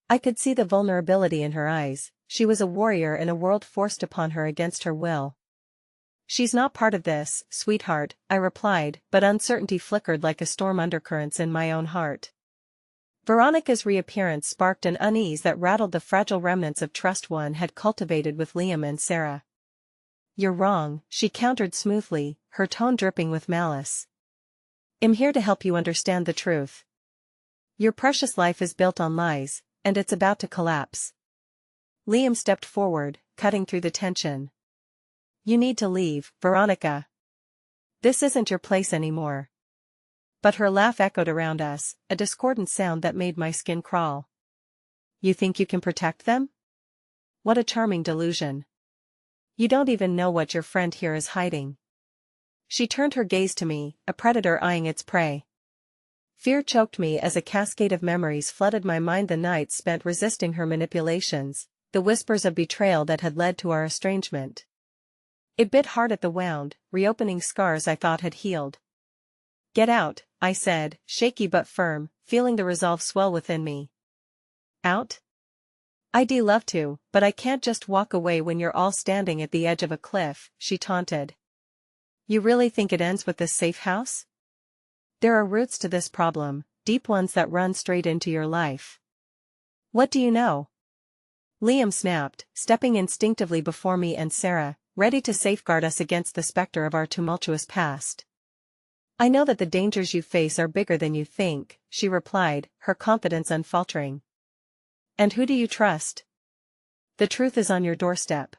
I could see the vulnerability in her eyes. She was a warrior in a world forced upon her against her will. "She's not part of this, sweetheart," I replied, but uncertainty flickered like a storm undercurrents in my own heart. Veronica's reappearance sparked an unease that rattled the fragile remnants of trust one had cultivated with Liam and Sarah. "You're wrong," she countered smoothly, her tone dripping with malice. "I'm here to help you understand the truth. Your precious life is built on lies, and it's about to collapse." Liam stepped forward, cutting through the tension. "You need to leave, Veronica. This isn't your place anymore." But her laugh echoed around us, a discordant sound that made my skin crawl. "You think you can protect them? What a charming delusion. You don't even know what your friend here is hiding." She turned her gaze to me, a predator eyeing its prey. Fear choked me as a cascade of memories flooded my mind, the nights spent resisting her manipulations, the whispers of betrayal that had led to our estrangement. It bit hard at the wound, reopening scars I thought had healed. "Get out," I said, shaky but firm, feeling the resolve swell within me. "Out? I'd love to, but I can't just walk away when you're all standing at the edge of a cliff," she taunted. "You really think it ends with this safe house? There are roots to this problem, deep ones that run straight into your life." "What do you know?" Liam snapped, stepping instinctively before me and Sarah, ready to safeguard us against the specter of our tumultuous past. "I know that the dangers you face are bigger than you think," she replied, her confidence unfaltering. "And who do you trust? The truth is on your doorstep."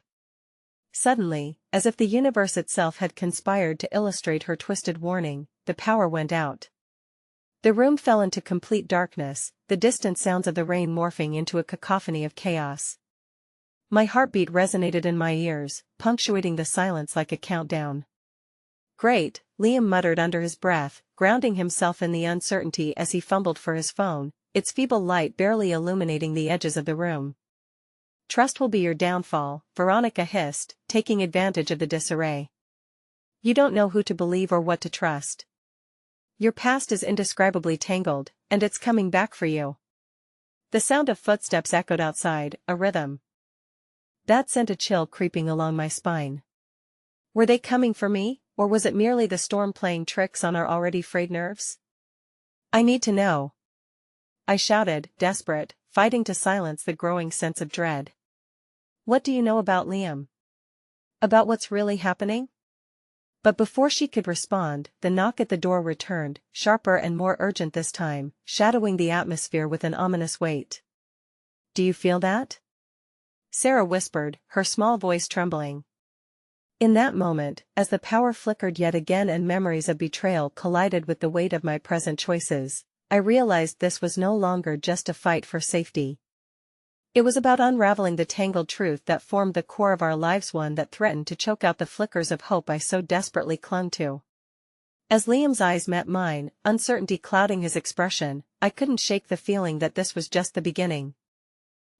Suddenly, as if the universe itself had conspired to illustrate her twisted warning, the power went out. The room fell into complete darkness, the distant sounds of the rain morphing into a cacophony of chaos. My heartbeat resonated in my ears, punctuating the silence like a countdown. "Great," Liam muttered under his breath, grounding himself in the uncertainty as he fumbled for his phone, its feeble light barely illuminating the edges of the room. "Trust will be your downfall," Veronica hissed, taking advantage of the disarray. "You don't know who to believe or what to trust. Your past is indescribably tangled, and it's coming back for you." The sound of footsteps echoed outside, a rhythm that sent a chill creeping along my spine. Were they coming for me, or was it merely the storm playing tricks on our already frayed nerves? "I need to know," I shouted, desperate, fighting to silence the growing sense of dread. "What do you know about Liam? About what's really happening?" But before she could respond, the knock at the door returned, sharper and more urgent this time, shadowing the atmosphere with an ominous weight. "Do you feel that?" Sarah whispered, her small voice trembling. In that moment, as the power flickered yet again and memories of betrayal collided with the weight of my present choices, I realized this was no longer just a fight for safety. It was about unraveling the tangled truth that formed the core of our lives, one that threatened to choke out the flickers of hope I so desperately clung to. As Liam's eyes met mine, uncertainty clouding his expression, I couldn't shake the feeling that this was just the beginning.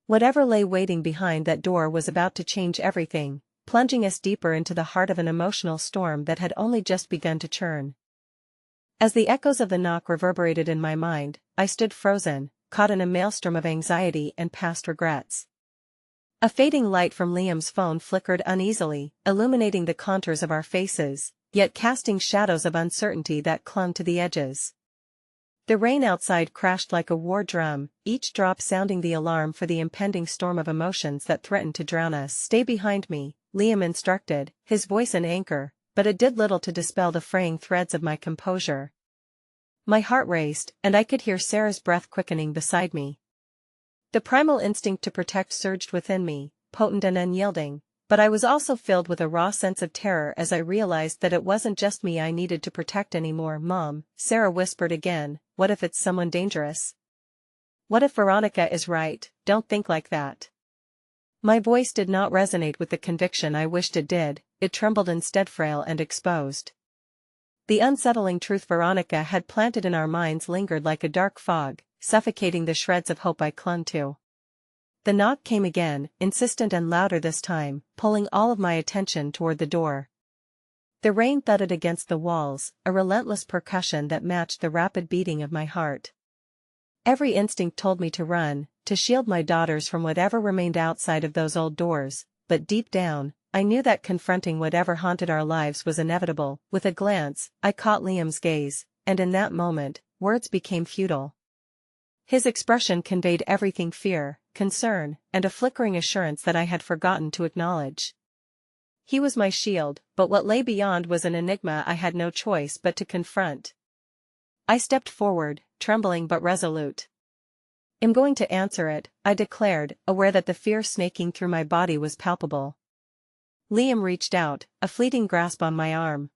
Whatever lay waiting behind that door was about to change everything, plunging us deeper into the heart of an emotional storm that had only just begun to churn. As the echoes of the knock reverberated in my mind, I stood frozen, caught in a maelstrom of anxiety and past regrets. A fading light from Liam's phone flickered uneasily, illuminating the contours of our faces, yet casting shadows of uncertainty that clung to the edges. The rain outside crashed like a war drum, each drop sounding the alarm for the impending storm of emotions that threatened to drown us. "Stay behind me," Liam instructed, his voice an anchor, but it did little to dispel the fraying threads of my composure. My heart raced, and I could hear Sarah's breath quickening beside me. The primal instinct to protect surged within me, potent and unyielding, but I was also filled with a raw sense of terror as I realized that it wasn't just me I needed to protect anymore. "Mom," Sarah whispered again, "what if it's someone dangerous? What if Veronica is right? Don't think like that." My voice did not resonate with the conviction I wished it did, it trembled instead, frail and exposed. The unsettling truth Veronica had planted in our minds lingered like a dark fog, suffocating the shreds of hope I clung to. The knock came again, insistent and louder this time, pulling all of my attention toward the door. The rain thudded against the walls, a relentless percussion that matched the rapid beating of my heart. Every instinct told me to run, to shield my daughters from whatever remained outside of those old doors, but deep down, I knew that confronting whatever haunted our lives was inevitable. With a glance, I caught Liam's gaze, and in that moment, words became futile. His expression conveyed everything: fear, concern, and a flickering assurance that I had forgotten to acknowledge. He was my shield, but what lay beyond was an enigma I had no choice but to confront. I stepped forward, trembling but resolute. "I'm going to answer it," I declared, aware that the fear snaking through my body was palpable. Liam reached out, a fleeting grasp on my arm.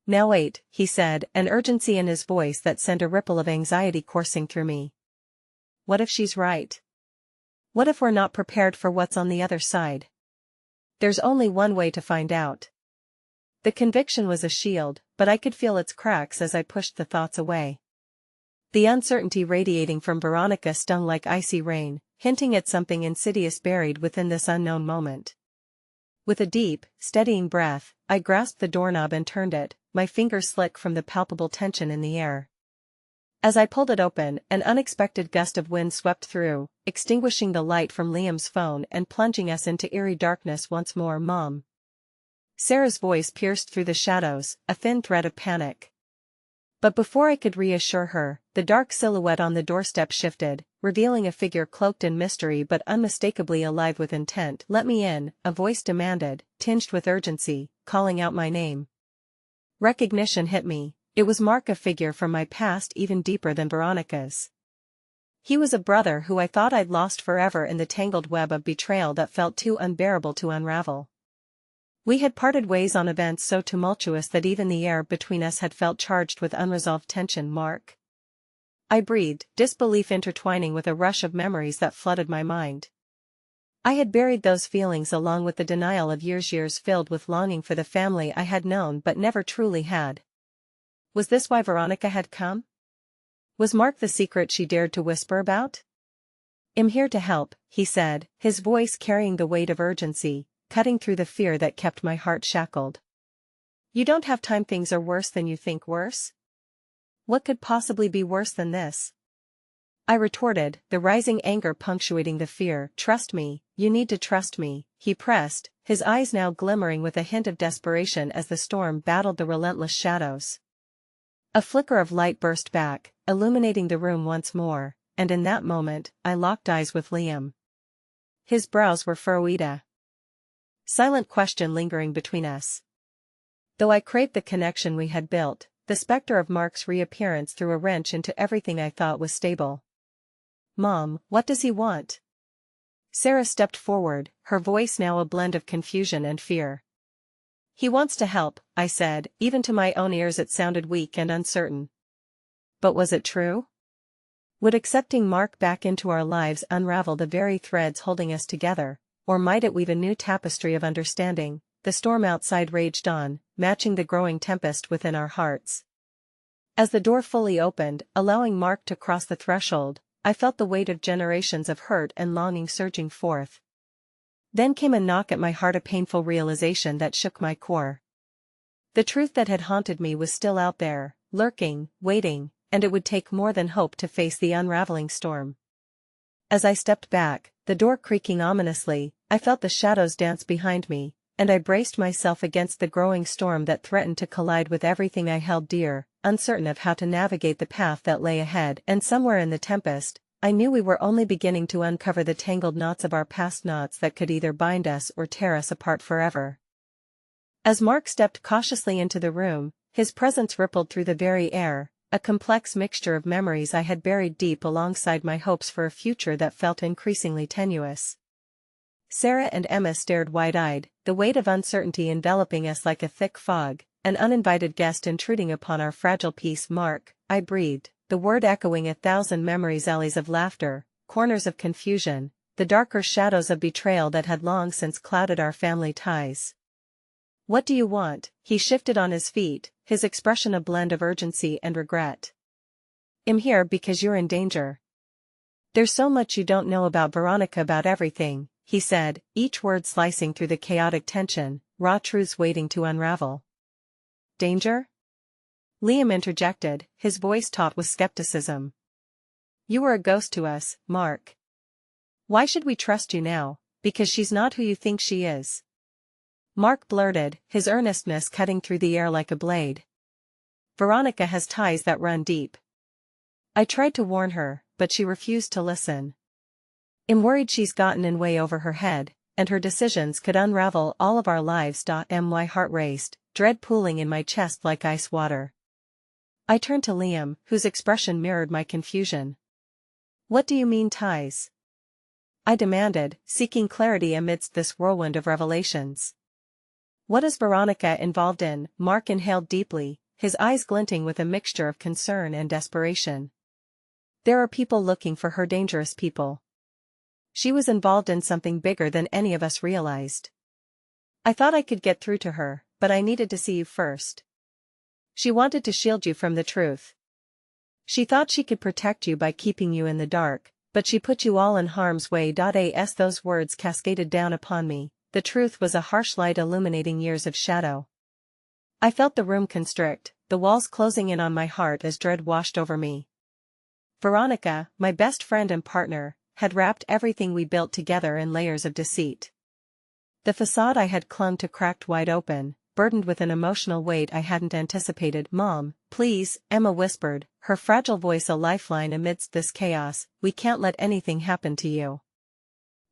"Now wait," he said, an urgency in his voice that sent a ripple of anxiety coursing through me. "What if she's right? What if we're not prepared for what's on the other side? There's only one way to find out." The conviction was a shield, but I could feel its cracks as I pushed the thoughts away. The uncertainty radiating from Veronica stung like icy rain, hinting at something insidious buried within this unknown moment. With a deep, steadying breath, I grasped the doorknob and turned it, my fingers slick from the palpable tension in the air. As I pulled it open, an unexpected gust of wind swept through, extinguishing the light from Liam's phone and plunging us into eerie darkness once more. "Mom." Sarah's voice pierced through the shadows, a thin thread of panic. But before I could reassure her, the dark silhouette on the doorstep shifted, revealing a figure cloaked in mystery but unmistakably alive with intent. "Let me in," a voice demanded, tinged with urgency, calling out my name. Recognition hit me. It was Mark, a figure from my past even deeper than Veronica's. He was a brother who I thought I'd lost forever in the tangled web of betrayal that felt too unbearable to unravel. We had parted ways on events so tumultuous that even the air between us had felt charged with unresolved tension. "Mark?" I breathed, disbelief intertwining with a rush of memories that flooded my mind. I had buried those feelings along with the denial of years filled with longing for the family I had known but never truly had. Was this why Veronica had come? Was Mark the secret she dared to whisper about? "I'm here to help," he said, his voice carrying the weight of urgency, cutting through the fear that kept my heart shackled. "You don't have time. Things are worse than you think." "Worse? What could possibly be worse than this?" I retorted, the rising anger punctuating the fear. "Trust me, you need to trust me," he pressed, his eyes now glimmering with a hint of desperation as the storm battled the relentless shadows. A flicker of light burst back, illuminating the room once more, and in that moment, I locked eyes with Liam. His brows were furrowed, a silent question lingering between us. Though I craved the connection we had built, the specter of Mark's reappearance threw a wrench into everything I thought was stable. "Mom, what does he want?" Sarah stepped forward, her voice now a blend of confusion and fear. "He wants to help," I said, even to my own ears it sounded weak and uncertain. But was it true? Would accepting Mark back into our lives unravel the very threads holding us together, or might it weave a new tapestry of understanding? The storm outside raged on, matching the growing tempest within our hearts. As the door fully opened, allowing Mark to cross the threshold, I felt the weight of generations of hurt and longing surging forth. Then came a knock at my heart, a painful realization that shook my core. The truth that had haunted me was still out there, lurking, waiting, and it would take more than hope to face the unraveling storm. As I stepped back, the door creaking ominously, I felt the shadows dance behind me, and I braced myself against the growing storm that threatened to collide with everything I held dear, uncertain of how to navigate the path that lay ahead. And somewhere in the tempest, I knew we were only beginning to uncover the tangled knots of our past, knots that could either bind us or tear us apart forever. As Mark stepped cautiously into the room, his presence rippled through the very air, a complex mixture of memories I had buried deep alongside my hopes for a future that felt increasingly tenuous. Sarah and Emma stared wide-eyed, the weight of uncertainty enveloping us like a thick fog, an uninvited guest intruding upon our fragile peace. "Mark," I breathed, the word echoing a thousand memories, alleys of laughter, corners of confusion, the darker shadows of betrayal that had long since clouded our family ties. "What do you want?" He shifted on his feet, his expression a blend of urgency and regret. "I'm here because you're in danger. There's so much you don't know about Veronica, about everything," he said, each word slicing through the chaotic tension, raw truths waiting to unravel. "Danger?" Liam interjected, his voice taut with skepticism. "You were a ghost to us, Mark. Why should we trust you now? Because she's not who you think she is." Mark blurted, his earnestness cutting through the air like a blade. "Veronica has ties that run deep. I tried to warn her, but she refused to listen. I'm worried she's gotten in way over her head, and her decisions could unravel all of our lives. My heart raced, dread pooling in my chest like ice water. I turned to Liam, whose expression mirrored my confusion. "What do you mean, ties?" I demanded, seeking clarity amidst this whirlwind of revelations. "What is Veronica involved in?" Mark inhaled deeply, his eyes glinting with a mixture of concern and desperation. "There are people looking for her, dangerous people. She was involved in something bigger than any of us realized. I thought I could get through to her, but I needed to see you first. She wanted to shield you from the truth. She thought she could protect you by keeping you in the dark, but she put you all in harm's way. As those words cascaded down upon me, the truth was a harsh light illuminating years of shadow. I felt the room constrict, the walls closing in on my heart as dread washed over me. Veronica, my best friend and partner, had wrapped everything we built together in layers of deceit. The facade I had clung to cracked wide open, burdened with an emotional weight I hadn't anticipated. "Mom, please," Emma whispered, her fragile voice a lifeline amidst this chaos, "we can't let anything happen to you.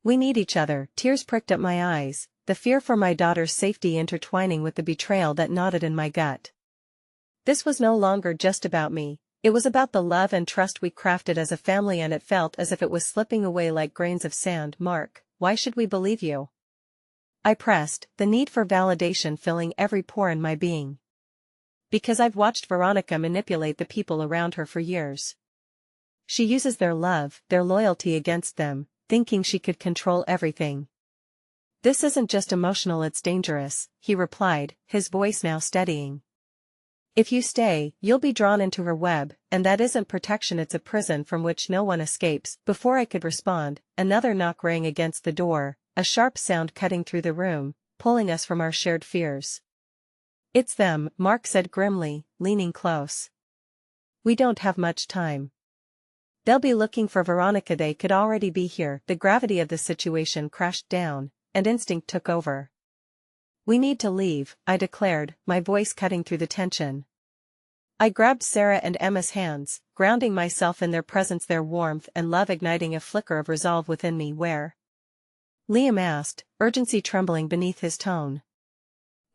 We need each other." Tears pricked at my eyes, the fear for my daughter's safety intertwining with the betrayal that gnawed in my gut. This was no longer just about me, it was about the love and trust we crafted as a family, and it felt as if it was slipping away like grains of sand. "Mark, why should we believe you?" I pressed, the need for validation filling every pore in my being. "Because I've watched Veronica manipulate the people around her for years. She uses their love, their loyalty against them, thinking she could control everything." "This isn't just emotional, it's dangerous," he replied, his voice now steadying. "If you stay, you'll be drawn into her web, and that isn't protection, it's a prison from which no one escapes." Before I could respond, another knock rang against the door, a sharp sound cutting through the room, pulling us from our shared fears. "It's them," Mark said grimly, leaning close. "We don't have much time. They'll be looking for Veronica, they could already be here." The gravity of the situation crashed down, and instinct took over. "We need to leave," I declared, my voice cutting through the tension. I grabbed Sarah and Emma's hands, grounding myself in their presence, their warmth and love igniting a flicker of resolve within me. "Where?" Liam asked, urgency trembling beneath his tone.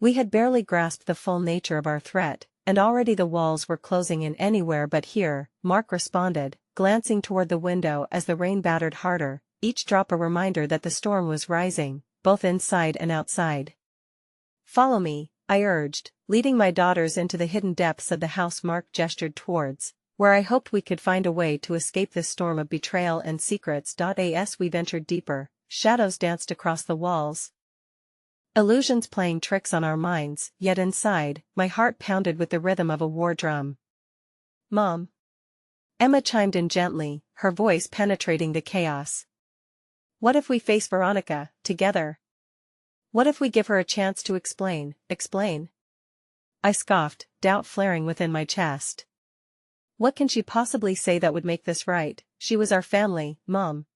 We had barely grasped the full nature of our threat, and already the walls were closing in. "Anywhere but here," Mark responded, glancing toward the window as the rain battered harder, each drop a reminder that the storm was rising, both inside and outside. "Follow me," I urged, leading my daughters into the hidden depths of the house Mark gestured towards, where I hoped we could find a way to escape this storm of betrayal and secrets. As we ventured deeper, shadows danced across the walls, illusions playing tricks on our minds, yet inside, my heart pounded with the rhythm of a war drum. "Mom," Emma chimed in gently, her voice penetrating the chaos. "What if we face Veronica, together? What if we give her a chance to explain?" "Explain?" I scoffed, doubt flaring within my chest. "What can she possibly say that would make this right? She was our family, Mom."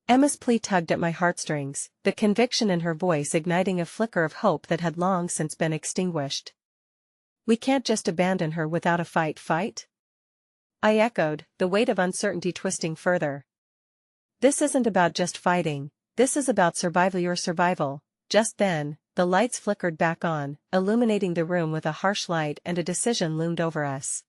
Emma's plea tugged at my heartstrings, the conviction in her voice igniting a flicker of hope that had long since been extinguished. "We can't just abandon her without a fight." "Fight?" I echoed, the weight of uncertainty twisting further. "This isn't about just fighting, this is about survival, your survival." Just then, the lights flickered back on, illuminating the room with a harsh light, and a decision loomed over us.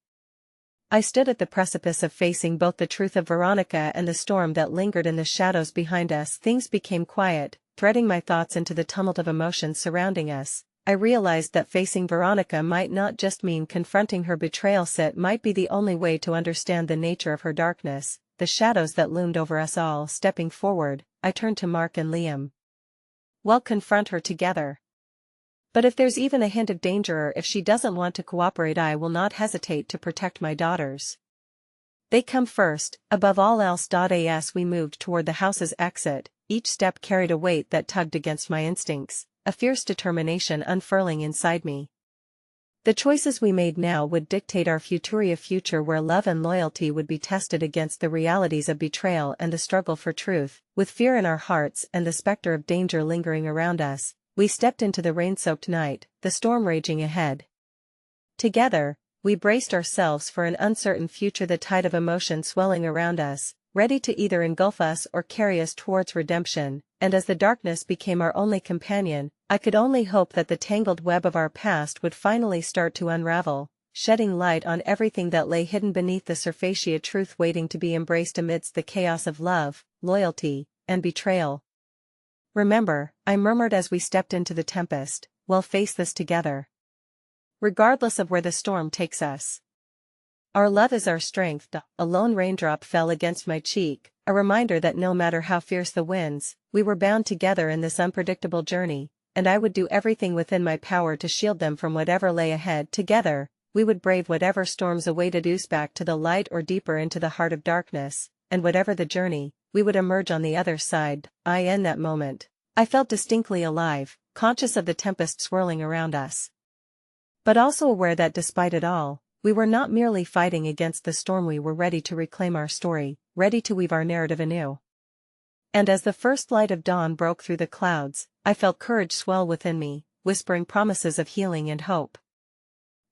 I stood at the precipice of facing both the truth of Veronica and the storm that lingered in the shadows behind us. Things became quiet, threading my thoughts into the tumult of emotions surrounding us. I realized that facing Veronica might not just mean confronting her betrayal. It might be the only way to understand the nature of her darkness, the shadows that loomed over us all. Stepping forward, I turned to Mark and Liam. "Well, confront her together. But if there's even a hint of danger, or if she doesn't want to cooperate, I will not hesitate to protect my daughters. They come first, above all else." As we moved toward the house's exit, each step carried a weight that tugged against my instincts, a fierce determination unfurling inside me. The choices we made now would dictate our future where love and loyalty would be tested against the realities of betrayal and the struggle for truth. With fear in our hearts and the specter of danger lingering around us, we stepped into the rain-soaked night, the storm raging ahead. Together, we braced ourselves for an uncertain future, the tide of emotion swelling around us, ready to either engulf us or carry us towards redemption. And as the darkness became our only companion, I could only hope that the tangled web of our past would finally start to unravel, shedding light on everything that lay hidden beneath the surface, a truth waiting to be embraced amidst the chaos of love, loyalty, and betrayal. "Remember," I murmured as we stepped into the tempest, "we'll face this together. Regardless of where the storm takes us. Our love is our strength." A lone raindrop fell against my cheek, a reminder that no matter how fierce the winds, we were bound together in this unpredictable journey, and I would do everything within my power to shield them from whatever lay ahead. Together, we would brave whatever storms awaited us, back to the light or deeper into the heart of darkness, and whatever the journey, we would emerge on the other side. In that moment, I felt distinctly alive, conscious of the tempest swirling around us. But also aware that despite it all, we were not merely fighting against the storm, we were ready to reclaim our story, ready to weave our narrative anew. And as the first light of dawn broke through the clouds, I felt courage swell within me, whispering promises of healing and hope.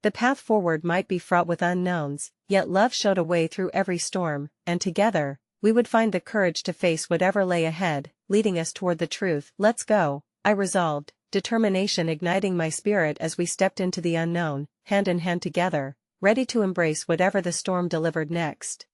The path forward might be fraught with unknowns, yet love showed a way through every storm, and together, we would find the courage to face whatever lay ahead, leading us toward the truth. Let's go, I resolved, determination igniting my spirit as we stepped into the unknown, hand in hand together, ready to embrace whatever the storm delivered next.